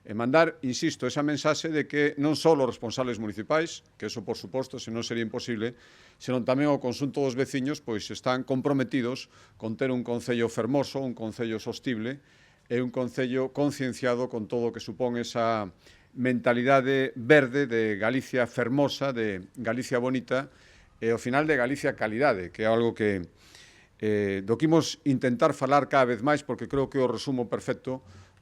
E mandar, insisto, esa mensaxe de que non só os responsables municipais, que eso, por suposto, se non sería imposible, senón tamén o conxunto dos veciños, pois están comprometidos con ter un concello fermoso, un concello sostible e un concello concienciado con todo o que supón esa mentalidade verde de Galicia fermosa, de Galicia bonita e, ao final, de Galicia calidade, que é algo que do que imos intentar falar cada vez máis, porque creo que o resumo perfecto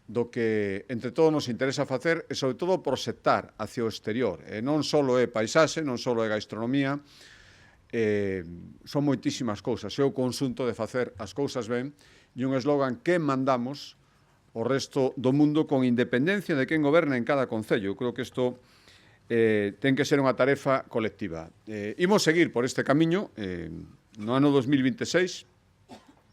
do que entre todos nos interesa facer e, sobre todo, proxectar hacia o exterior. E non só é paisaxe, non só é gastronomía, son moitísimas cousas. É o conxunto de facer as cousas ben e un eslogan que mandamos o resto do mundo con independencia de quen goberna en cada concello. Eu creo que isto ten que ser unha tarefa colectiva. Imos seguir por este camiño. No ano 2026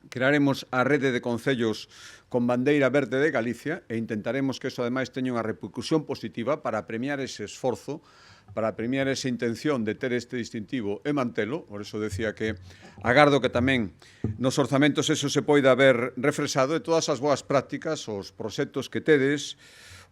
crearemos a rede de concellos con bandeira verde de Galicia e intentaremos que eso, ademais, teña unha repercusión positiva para premiar ese esforzo, para premiar esa intención de ter este distintivo e mantelo. Por eso decía que agardo que tamén nos orzamentos eso se poida ver refresado e todas as boas prácticas, os proxectos que tedes,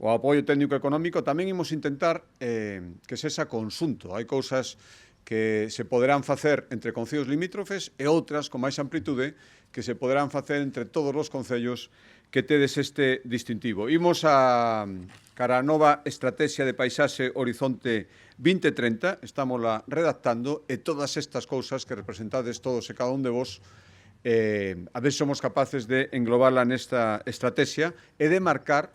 o apoio técnico económico, tamén imos intentar que sexa conxunto. Hai cousas que se poderán facer entre concellos limítrofes e outras con máis amplitude que se poderán facer entre todos os concellos que tedes este distintivo. Imos cara a nova estrategia de paisaxe Horizonte 2030, estámosla redactando e todas estas cousas que representades todos e cada un de vos, a ver se somos capaces de englobarla nesta estrategia e de marcar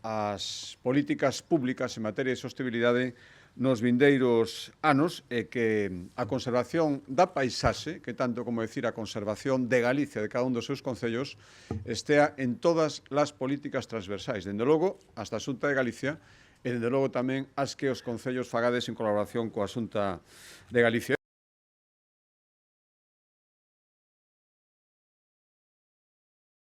as políticas públicas en materia de sostenibilidade nos vindeiros anos e que a conservación da paisaxe, que tanto como decir a conservación de Galicia de cada un dos seus concellos, estea en todas as políticas transversais, dende logo hasta a Xunta de Galicia e dende logo tamén as que os concellos fagades en colaboración coa Xunta de Galicia.